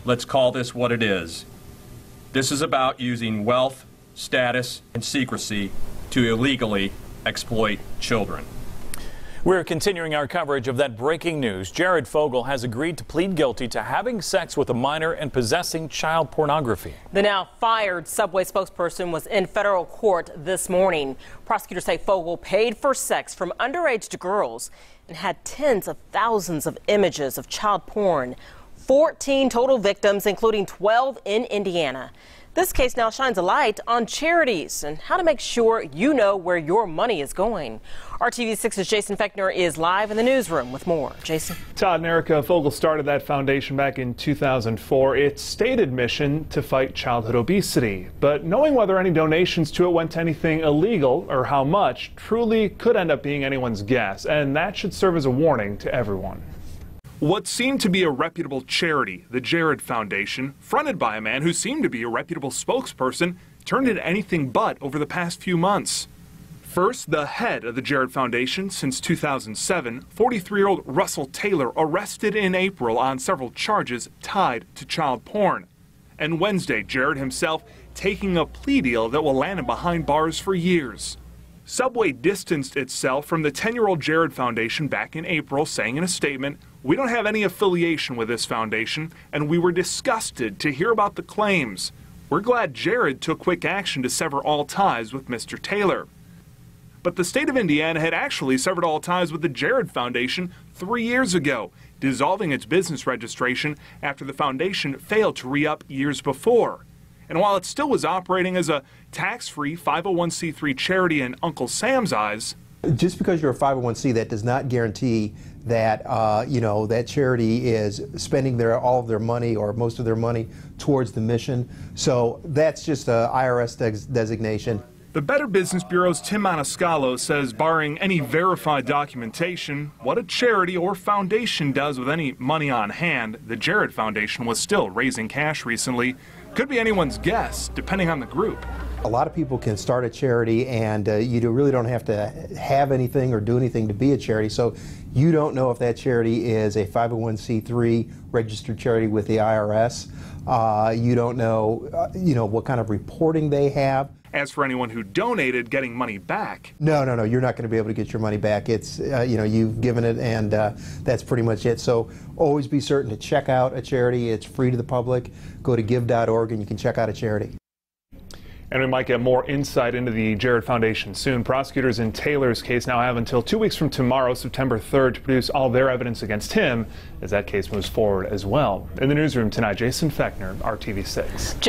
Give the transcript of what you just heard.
Let's call this what it is. This is about using wealth, status, and secrecy to illegally exploit children. We're continuing our coverage of that breaking news. Jared Fogle has agreed to plead guilty to having sex with a minor and possessing child pornography. The now fired Subway spokesperson was in federal court this morning. Prosecutors say Fogle paid for sex from underage girls and had tens of thousands of images of child porn. 14 total victims, including 12 in Indiana. This case now shines a light on charities and how to make sure you know where your money is going. RTV6's Jason Fechner is live in the newsroom with more. Jason. Todd and Erica, Fogle started that foundation back in 2004. Its stated mission to fight childhood obesity. But knowing whether any donations to it went to anything illegal or how much truly could end up being anyone's guess. And that should serve as a warning to everyone. What seemed to be a reputable charity, the Jared Foundation, fronted by a man who seemed to be a reputable spokesperson, turned into anything but over the past few months. First, the head of the Jared Foundation since 2007, 43-year-old Russell Taylor, arrested in April on several charges tied to child porn. And Wednesday, Jared himself taking a plea deal that will land him behind bars for years. Subway distanced itself from the 10-year-old Jared Foundation back in April, saying in a statement, "We don't have any affiliation with this foundation, and we were disgusted to hear about the claims. We're glad Jared took quick action to sever all ties with Mr. Taylor." But the state of Indiana had actually severed all ties with the Jared Foundation 3 years ago, dissolving its business registration after the foundation failed to re-up years before. And while it still was operating as a tax-free 501c3 charity in Uncle Sam's eyes, just because you're a 501c, that does not guarantee that that charity is spending all of their money or most of their money towards the mission. So that's just a IRS designation. The Better Business Bureau's Tim Maniscalco says, barring any verified documentation, what a charity or foundation does with any money on hand, the Jared Foundation was still raising cash recently. Could be anyone's guess, depending on the group. A lot of people can start a charity, and you really don't have to have anything or do anything to be a charity. So you don't know if that charity is a 501c3 registered charity with the IRS. You don't know, what kind of reporting they have. As for anyone who donated, getting money back. No, you're not going to be able to get your money back. It's, you've given it, and that's pretty much it. So always be certain to check out a charity. It's free to the public. Go to give.org and you can check out a charity. And we might get more insight into the Jared Foundation soon. Prosecutors in Taylor's case now have until 2 weeks from tomorrow, September 3rd, to produce all their evidence against him as that case moves forward as well. In the newsroom tonight, Jason Fechner, RTV6.